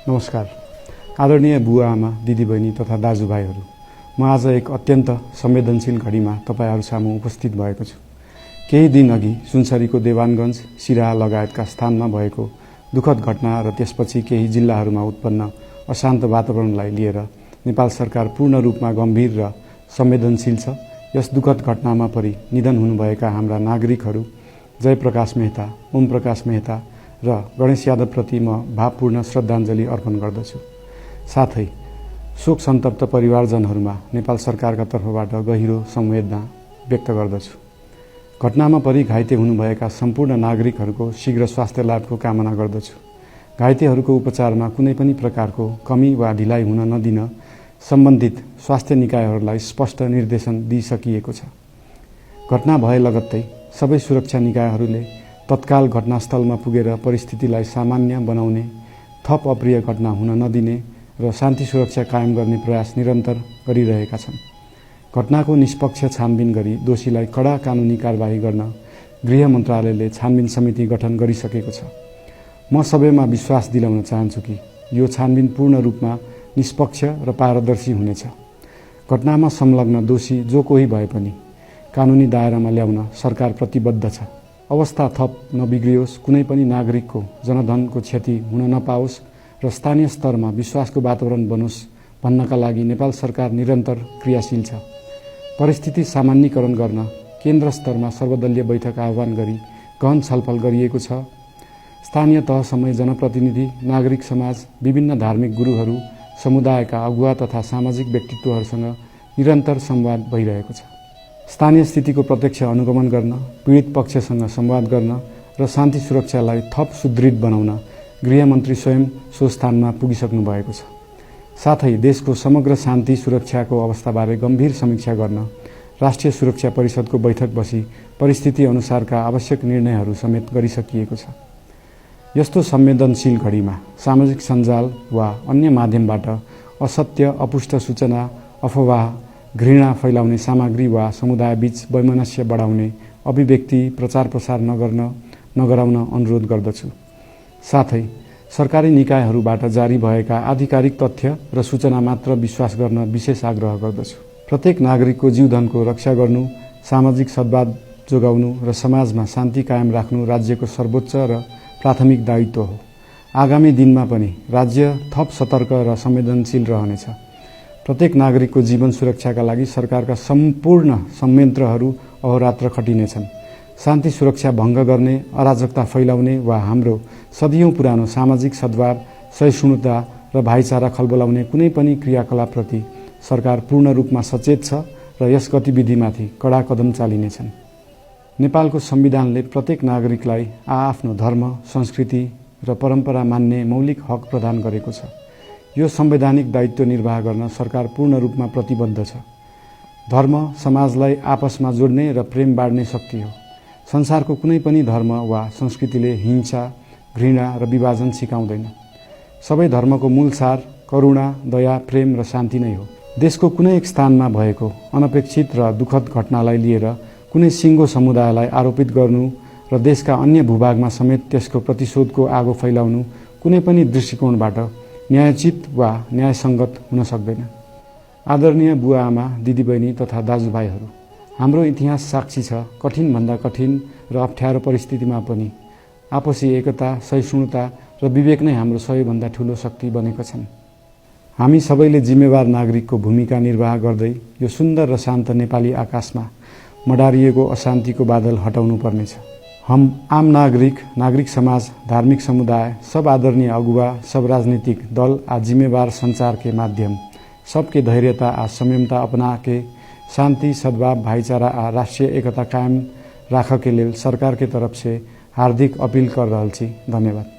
नमस्कार। आदरणीय बुवा आमा, दिदीबहिनी तथा दाजुभाइहरू, म आज एक अत्यन्त संवेदनशील घडीमा तपाईहरू सामु उपस्थित भएको छु। केही दिन अघि सुनसरीको देवानगञ्ज, सिराहा लगायतका स्थानमा भएको दुःखद घटना र त्यसपछि केही जिल्लाहरूमा उत्पन्न अशान्त वातावरणलाई लिएर नेपाल सरकार पूर्ण रूपमा गम्भीर र संवेदनशील छ। यस दुःखद घटनामा परि निधन हुनुभएका हाम्रा नागरिकहरू जयप्रकाश मेहता, ओम प्रकाश मेहता र गणेश यादवप्रति म भावपूर्ण श्रद्धाञ्जली अर्पण गर्दछु। साथै शोक सन्तप्त परिवारजनहरूमा नेपाल सरकारका तर्फबाट गहिरो संवेदना व्यक्त गर्दछु। घटनामा परि घाइते हुनुभएका सम्पूर्ण नागरिकहरूको शीघ्र स्वास्थ्य लाभको कामना गर्दछु। घाइतेहरूको उपचारमा कुनै पनि प्रकारको कमी वा ढिलाइ हुन नदिन सम्बन्धित स्वास्थ्य निकायहरूलाई स्पष्ट निर्देशन दिइसकिएको छ। घटना भए लगत्तै सबै सुरक्षा निकायहरूले तत्काल घटनास्थलमा पुगेर परिस्थितिलाई सामान्य बनाउने, थप अप्रिय घटना हुन नदिने र शान्ति सुरक्षा कायम गर्ने प्रयास निरन्तर गरिरहेका छन्। घटनाको निष्पक्ष छानबिन गरी दोषीलाई कडा कानुनी कारबाही गर्न गृह मन्त्रालयले छानबिन समिति गठन गरिसकेको छ। म सबैमा विश्वास दिलाउन चाहन्छु कि यो छानबिन पूर्ण रूपमा निष्पक्ष र पारदर्शी हुनेछ। घटनामा संलग्न दोषी जो कोही भए पनि कानुनी दायरामा ल्याउन सरकार प्रतिबद्ध छ। अवस्था थप नबिग्रियोस्, कुनै पनि नागरिकको जनधनको क्षति हुन नपाओस् र स्थानीय स्तरमा विश्वासको वातावरण बनोस् भन्नका लागि नेपाल सरकार निरन्तर क्रियाशील छ। परिस्थिति सामान्यीकरण गर्न केन्द्र स्तरमा सर्वदलीय बैठक आह्वान गरी गहन छलफल गरिएको छ। स्थानीय तहसम्मै जनप्रतिनिधि, नागरिक समाज, विभिन्न धार्मिक गुरुहरू, समुदायका अगुवा तथा सामाजिक व्यक्तित्वहरूसँग निरन्तर संवाद भइरहेको छ। स्थानीय स्थितिको प्रत्यक्ष अनुगमन गर्न, पीडित पक्षसँग संवाद गर्न र शान्ति सुरक्षालाई थप सुदृढ बनाउन गृहमन्त्री स्वयं सो स्थानमा पुगिसक्नु भएको छ। साथै देशको समग्र शान्ति सुरक्षाको अवस्थाबारे गम्भीर समीक्षा गर्न राष्ट्रिय सुरक्षा परिषदको बैठक बसी परिस्थिति अनुसारका आवश्यक निर्णयहरू समेत गरिसकिएको छ। यस्तो संवेदनशील घडीमा सामाजिक सञ्जाल वा अन्य माध्यमबाट असत्य, अपुष्ट सूचना, अफवाह, घृणा फैलाउने सामग्री वा समुदायबीच वैमनस्य बढाउने अभिव्यक्ति प्रचार प्रसार नगराउन अनुरोध गर्दछु। साथै सरकारी निकायहरूबाट जारी भएका आधिकारिक तथ्य र सूचना मात्र विश्वास गर्न विशेष आग्रह गर्दछु। प्रत्येक नागरिकको जीवधनको रक्षा गर्नु, सामाजिक सद्भाव जोगाउनु र समाजमा शान्ति कायम राख्नु राज्यको सर्वोच्च र प्राथमिक दायित्व हो। आगामी दिनमा पनि राज्य थप सतर्क र संवेदनशील रहनेछ। प्रत्येक नागरिकको जीवन सुरक्षाका लागि सरकारका सम्पूर्ण संयन्त्रहरू अहोरात्र खटिनेछन्। शान्ति सुरक्षा भङ्ग गर्ने, अराजकता फैलाउने वा हाम्रो सदियौं पुरानो सामाजिक सद्भाव, सहिष्णुता र भाइचारा खलबलाउने कुनै पनि क्रियाकलापप्रति सरकार पूर्ण रूपमा सचेत छ र यस गतिविधिमाथि कडा कदम चालिनेछन्। नेपालको संविधानले प्रत्येक नागरिकलाई आआफ्नो धर्म, संस्कृति र परम्परा मान्ने मौलिक हक प्रदान गरेको छ। यो संवैधानिक दायित्व निर्वाह गर्न सरकार पूर्ण रूपमा प्रतिबद्ध छ। धर्म समाजलाई आपसमा जोड्ने र प्रेम बाँड्ने शक्ति हो। संसारको कुनै पनि धर्म वा संस्कृतिले हिंसा, घृणा र विभाजन सिकाउँदैन। सबै धर्मको मूल सार करुणा, दया, प्रेम र शान्ति नै हो। देशको कुनै एक स्थानमा भएको अनपेक्षित र दुःखद घटनालाई लिएर कुनै सिङ्गो समुदायलाई आरोपित गर्नु र देशका अन्य भूभागमा समेत त्यसको प्रतिशोधको आगो फैलाउनु कुनै पनि दृष्टिकोणबाट न्यायोचित वा न्यायसङ्गत हुन सक्दैन। आदरणीय बुवा आमा, दिदीबहिनी तथा दाजुभाइहरू, हाम्रो इतिहास साक्षी छ कठिनभन्दा कठिन र अप्ठ्यारो परिस्थितिमा पनि आपसी एकता, सहिष्णुता र विवेक नै हाम्रो सबैभन्दा ठूलो शक्ति बनेका छन्। हामी सबैले जिम्मेवार नागरिकको भूमिका निर्वाह गर्दै यो सुन्दर र शान्त नेपाली आकाशमा मडारिएको अशान्तिको बादल हटाउनु पर्नेछ। हम आम नागरिक समाज, धार्मिक समुदाय, सब आदरणीय अगुवा, सब राजनीतिक दल आ जिम्मेवार संचार के माध्यम सबके धैर्यता आ संयमता अपना के शांति, सद्भाव, भाईचारा आ राष्ट्रीय एकता कायम राख के लेल सरकार के तरफ से हार्दिक अपील कर रहल छी। धन्यवाद।